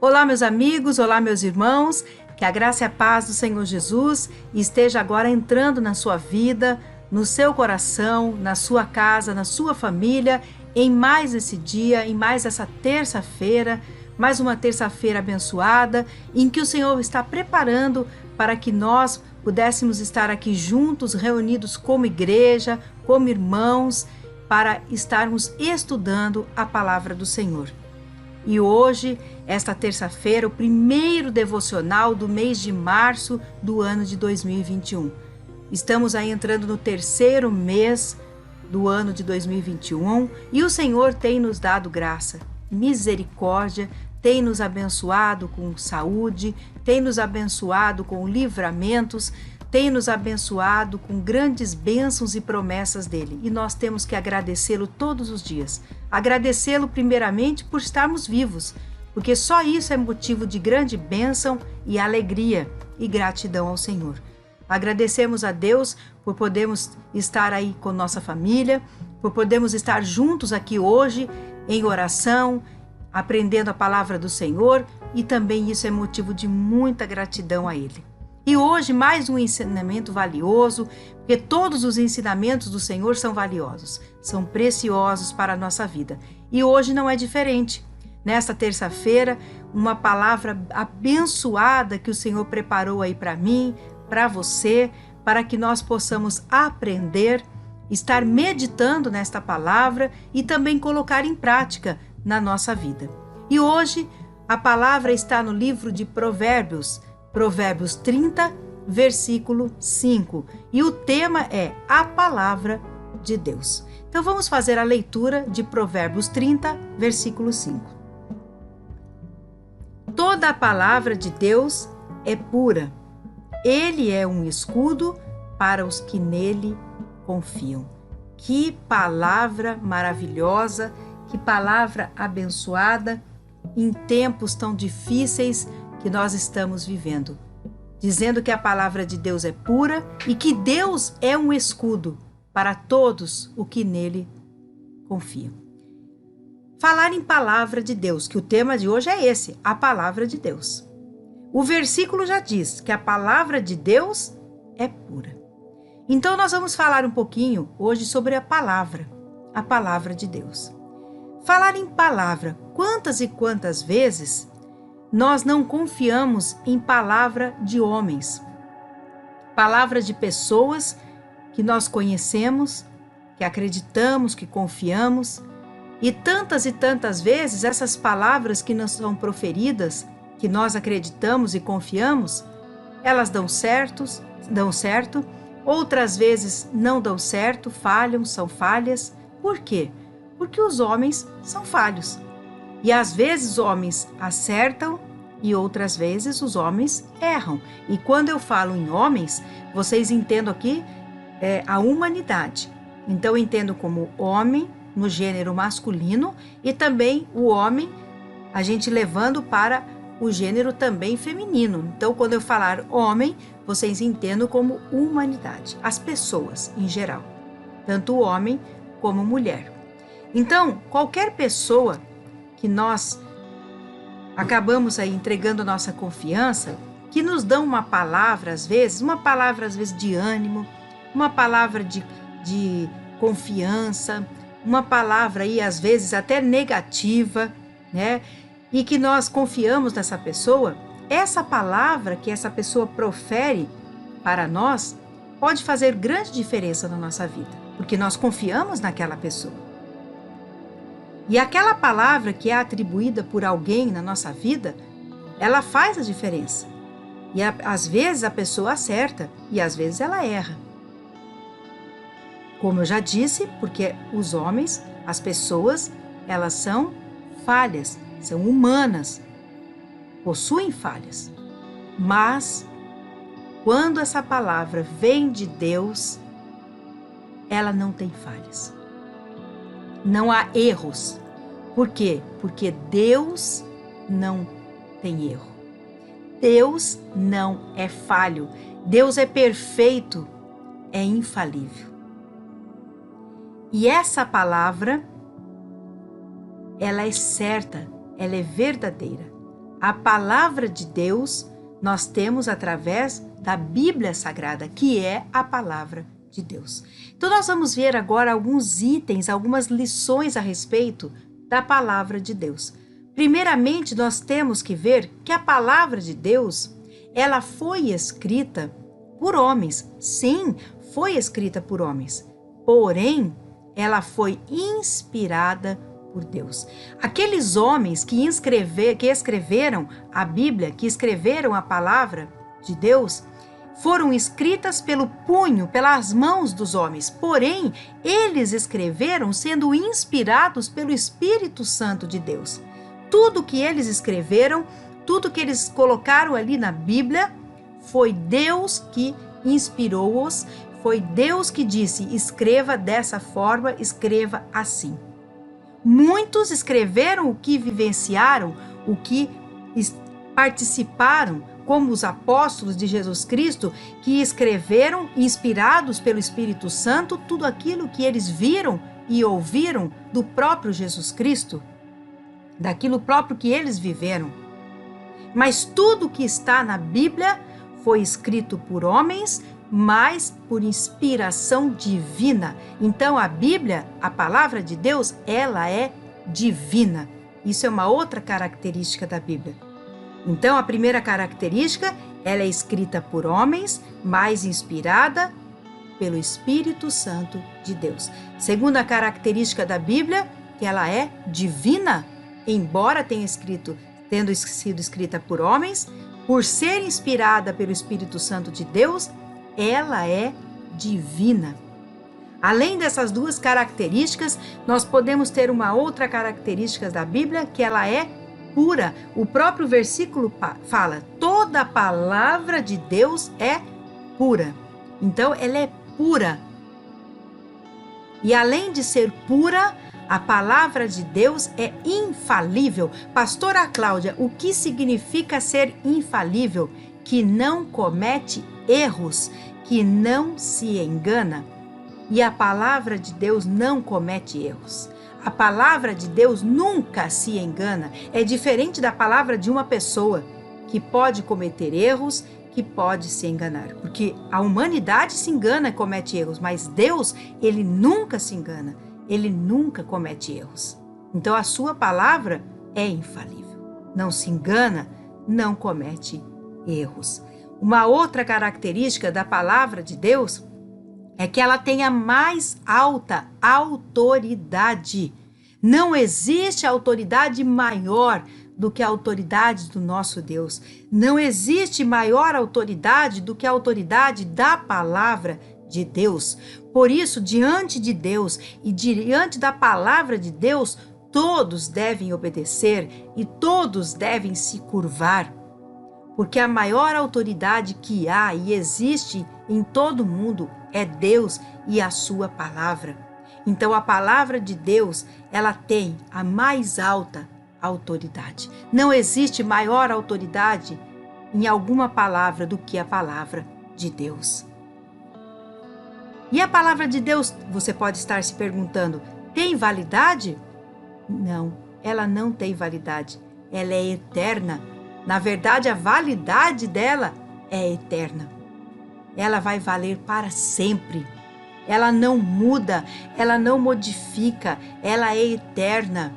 Olá, meus amigos, olá, meus irmãos, que a graça e a paz do Senhor Jesus esteja agora entrando na sua vida, no seu coração, na sua casa, na sua família, em mais esse dia, em mais essa terça-feira, mais uma terça-feira abençoada, em que o Senhor está preparando para que nós pudéssemos estar aqui juntos, reunidos como igreja, como irmãos, para estarmos estudando a palavra do Senhor. E hoje, esta terça-feira, o primeiro devocional do mês de março do ano de 2021. Estamos aí entrando no terceiro mês do ano de 2021 e o Senhor tem nos dado graça, misericórdia, tem nos abençoado com saúde, tem nos abençoado com livramentos, tem nos abençoado com grandes bênçãos e promessas dele. E nós temos que agradecê-lo todos os dias. Agradecê-lo primeiramente por estarmos vivos, porque só isso é motivo de grande bênção e alegria e gratidão ao Senhor. Agradecemos a Deus por podermos estar aí com nossa família, por podermos estar juntos aqui hoje em oração, aprendendo a palavra do Senhor, e também isso é motivo de muita gratidão a Ele. E hoje mais um ensinamento valioso, porque todos os ensinamentos do Senhor são valiosos, são preciosos para a nossa vida. E hoje não é diferente. Nesta terça-feira, uma palavra abençoada que o Senhor preparou aí para mim, para você, para que nós possamos aprender, estar meditando nesta palavra e também colocar em prática na nossa vida. E hoje a palavra está no livro de Provérbios 30, versículo 5. E o tema é a palavra de Deus. Então vamos fazer a leitura de Provérbios 30, versículo 5. Toda a palavra de Deus é pura. Ele é um escudo para os que nele confiam. Que palavra maravilhosa, que palavra abençoada em tempos tão difíceis que nós estamos vivendo, dizendo que a palavra de Deus é pura e que Deus é um escudo para todos os que nele confiam. Falar em palavra de Deus, que o tema de hoje é esse, a palavra de Deus. O versículo já diz que a palavra de Deus é pura. Então nós vamos falar um pouquinho hoje sobre a palavra de Deus. Falar em palavra, quantas e quantas vezes nós não confiamos em palavra de homens, palavra de pessoas que nós conhecemos, que acreditamos, que confiamos, e tantas vezes essas palavras que nos são proferidas, que nós acreditamos e confiamos, elas dão certo, outras vezes não dão certo, falham, são falhas. Por quê? Porque os homens são falhos. E às vezes os homens acertam e outras vezes os homens erram. E quando eu falo em homens, vocês entendam aqui a humanidade. Então eu entendo como homem no gênero masculino e também o homem, a gente levando para o gênero também feminino. Então quando eu falar homem, vocês entendam como humanidade, as pessoas em geral, tanto o homem como mulher. Então, qualquer pessoa que nós acabamos aí entregando nossa confiança, que nos dão uma palavra às vezes de ânimo, uma palavra de confiança, uma palavra aí às vezes até negativa, né? E que nós confiamos nessa pessoa, essa palavra que essa pessoa profere para nós pode fazer grande diferença na nossa vida, porque nós confiamos naquela pessoa. E aquela palavra que é atribuída por alguém na nossa vida, ela faz a diferença. E às vezes a pessoa acerta e às vezes ela erra. Como eu já disse, porque os homens, as pessoas, elas são falhas, são humanas, possuem falhas. Mas quando essa palavra vem de Deus, ela não tem falhas. Não há erros. Por quê? Porque Deus não tem erro. Deus não é falho. Deus é perfeito, é infalível. E essa palavra, ela é certa, ela é verdadeira. A palavra de Deus nós temos através da Bíblia Sagrada, que é a palavra de Deus. Então nós vamos ver agora alguns itens, algumas lições a respeito da palavra de Deus. Primeiramente, nós temos que ver que a palavra de Deus, ela foi escrita por homens. Sim, foi escrita por homens. Porém, ela foi inspirada por Deus. Aqueles homens que escreveram a Bíblia, que escreveram a palavra de Deus, foram escritas pelo punho, pelas mãos dos homens. Porém, eles escreveram sendo inspirados pelo Espírito Santo de Deus. Tudo que eles escreveram, tudo que eles colocaram ali na Bíblia, foi Deus que inspirou-os, foi Deus que disse: escreva dessa forma, escreva assim. Muitos escreveram o que vivenciaram, o que participaram, como os apóstolos de Jesus Cristo, que escreveram, inspirados pelo Espírito Santo, tudo aquilo que eles viram e ouviram do próprio Jesus Cristo, daquilo próprio que eles viveram. Mas tudo que está na Bíblia foi escrito por homens, mas por inspiração divina. Então a Bíblia, a palavra de Deus, ela é divina. Isso é uma outra característica da Bíblia. Então a primeira característica, ela é escrita por homens, mas inspirada pelo Espírito Santo de Deus. Segunda característica da Bíblia, que ela é divina, embora tendo sido escrita por homens, por ser inspirada pelo Espírito Santo de Deus, ela é divina. Além dessas duas características, nós podemos ter uma outra característica da Bíblia, que ela é pura. O próprio versículo fala: toda a palavra de Deus é pura. Então, ela é pura. E além de ser pura, a palavra de Deus é infalível. Pastora Cláudia, o que significa ser infalível? Que não comete erros, que não se engana. E a palavra de Deus não comete erros. A palavra de Deus nunca se engana. É diferente da palavra de uma pessoa que pode cometer erros, que pode se enganar. Porque a humanidade se engana e comete erros, mas Deus, ele nunca se engana. Ele nunca comete erros. Então a sua palavra é infalível. Não se engana, não comete erros. Uma outra característica da palavra de Deus é que ela tem a mais alta autoridade. Não existe autoridade maior do que a autoridade do nosso Deus. Não existe maior autoridade do que a autoridade da palavra de Deus. Por isso, diante de Deus e diante da palavra de Deus, todos devem obedecer e todos devem se curvar. Porque a maior autoridade que há e existe em todo o mundo é Deus e a sua palavra. Então a palavra de Deus, ela tem a mais alta autoridade. Não existe maior autoridade em alguma palavra do que a palavra de Deus. E a palavra de Deus, você pode estar se perguntando, tem validade? Não, ela não tem validade. Ela é eterna. Na verdade, a validade dela é eterna. Ela vai valer para sempre. Ela não muda, ela não modifica, ela é eterna.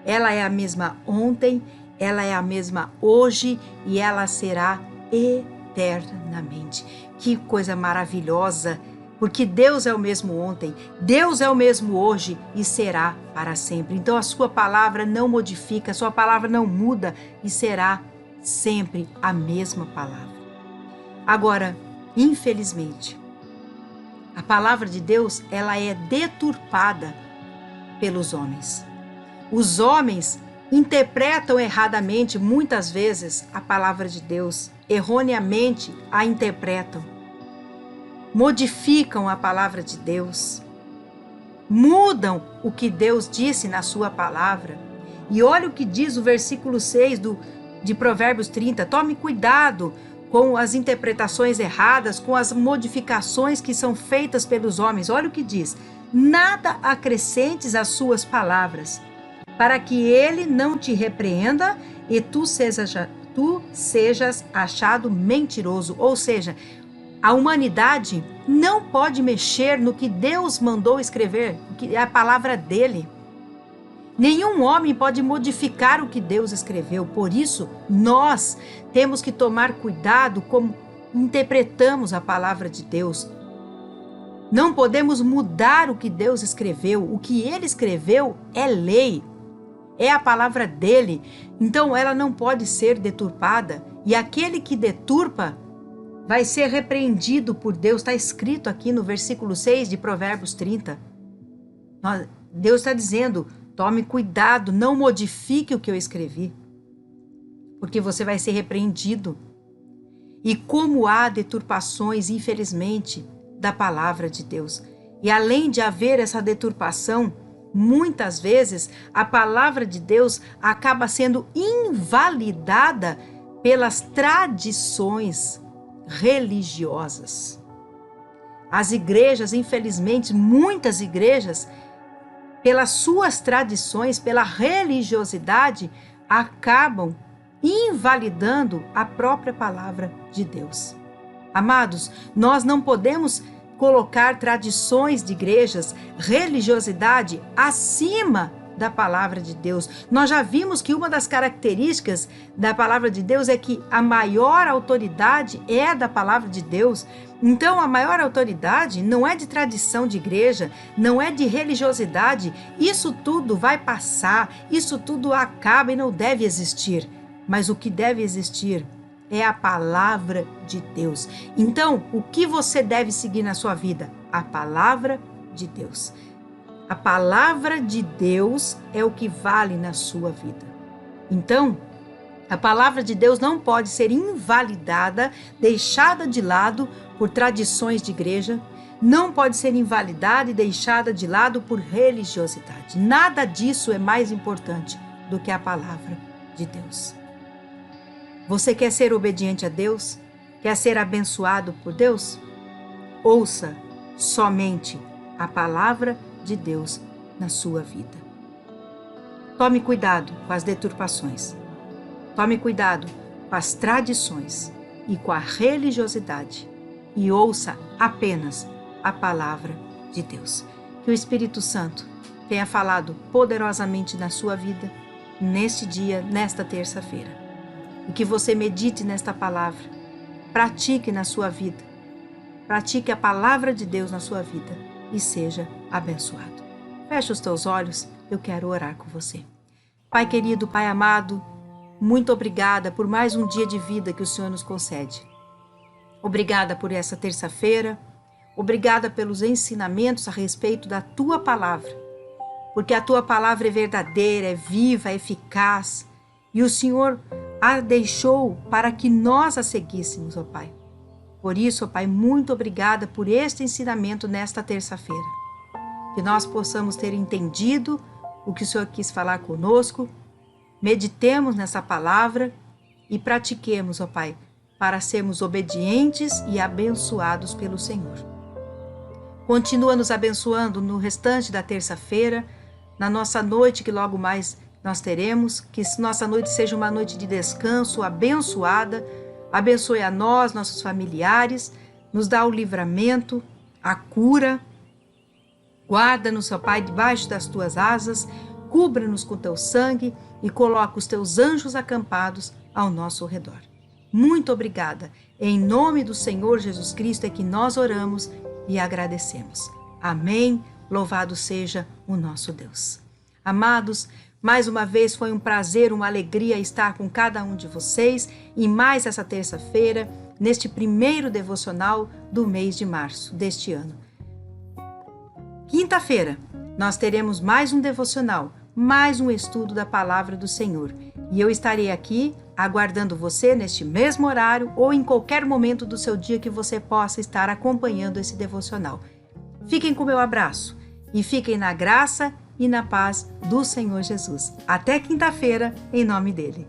Ela é a mesma ontem, ela é a mesma hoje e ela será eternamente. Que coisa maravilhosa! Porque Deus é o mesmo ontem, Deus é o mesmo hoje e será para sempre. Então a sua palavra não modifica, a sua palavra não muda e será sempre a mesma palavra. Agora, infelizmente, a palavra de Deus, ela é deturpada pelos homens. Os homens interpretam erradamente, muitas vezes, a palavra de Deus, erroneamente a interpretam. Modificam a palavra de Deus, mudam o que Deus disse na sua palavra. E olha o que diz o versículo 6 de Provérbios 30, tome cuidado com as interpretações erradas, com as modificações que são feitas pelos homens. Olha o que diz, nada acrescentes às suas palavras, para que ele não te repreenda e tu sejas achado mentiroso. Ou seja, a humanidade não pode mexer no que Deus mandou escrever, que é a palavra dele. Nenhum homem pode modificar o que Deus escreveu. Por isso, nós temos que tomar cuidado como interpretamos a palavra de Deus. Não podemos mudar o que Deus escreveu. O que ele escreveu é lei, é a palavra dele. Então, ela não pode ser deturpada. E aquele que deturpa vai ser repreendido por Deus. Está escrito aqui no versículo 6 de Provérbios 30. Deus está dizendo: tome cuidado, não modifique o que eu escrevi, porque você vai ser repreendido. E como há deturpações, infelizmente, da palavra de Deus. E além de haver essa deturpação, muitas vezes a palavra de Deus acaba sendo invalidada pelas tradições religiosas. As igrejas, infelizmente, muitas igrejas, pelas suas tradições, pela religiosidade, acabam invalidando a própria palavra de Deus. Amados, nós não podemos colocar tradições de igrejas, religiosidade, acima da palavra de Deus. Nós já vimos que uma das características da palavra de Deus é que a maior autoridade é da palavra de Deus. Então, a maior autoridade não é de tradição de igreja, não é de religiosidade. Isso tudo vai passar, isso tudo acaba e não deve existir. Mas o que deve existir é a palavra de Deus. Então, o que você deve seguir na sua vida? A palavra de Deus. A palavra de Deus é o que vale na sua vida. Então, a palavra de Deus não pode ser invalidada, deixada de lado por tradições de igreja, não pode ser invalidada e deixada de lado por religiosidade. Nada disso é mais importante do que a palavra de Deus. Você quer ser obediente a Deus? Quer ser abençoado por Deus? Ouça somente a palavra de Deus na sua vida. Tome cuidado com as deturpações. Tome cuidado com as tradições e com a religiosidade. E ouça apenas a palavra de Deus. Que o Espírito Santo tenha falado poderosamente na sua vida, neste dia, nesta terça-feira. E que você medite nesta palavra, pratique na sua vida, pratique a palavra de Deus na sua vida e seja abençoado. Feche os teus olhos, eu quero orar com você. Pai querido, Pai amado, muito obrigada por mais um dia de vida que o Senhor nos concede. Obrigada por essa terça-feira, obrigada pelos ensinamentos a respeito da Tua palavra, porque a Tua palavra é verdadeira, é viva, é eficaz, e o Senhor a deixou para que nós a seguíssemos, ó Pai. Por isso, ó Pai, muito obrigada por este ensinamento nesta terça-feira. Que nós possamos ter entendido o que o Senhor quis falar conosco, meditemos nessa palavra e pratiquemos, ó Pai, para sermos obedientes e abençoados pelo Senhor. Continua nos abençoando no restante da terça-feira, na nossa noite que logo mais nós teremos, que nossa noite seja uma noite de descanso abençoada, abençoe a nós, nossos familiares, nos dá o livramento, a cura, guarda-nos, ó Pai, debaixo das Tuas asas, cubra-nos com Teu sangue e coloca os Teus anjos acampados ao nosso redor. Muito obrigada. Em nome do Senhor Jesus Cristo é que nós oramos e agradecemos. Amém. Louvado seja o nosso Deus. Amados, mais uma vez foi um prazer, uma alegria estar com cada um de vocês em mais essa terça-feira, neste primeiro devocional do mês de março deste ano. Quinta-feira, nós teremos mais um devocional, mais um estudo da Palavra do Senhor. E eu estarei aqui aguardando você neste mesmo horário ou em qualquer momento do seu dia que você possa estar acompanhando esse devocional. Fiquem com meu abraço e fiquem na graça e na paz do Senhor Jesus. Até quinta-feira, em nome dele.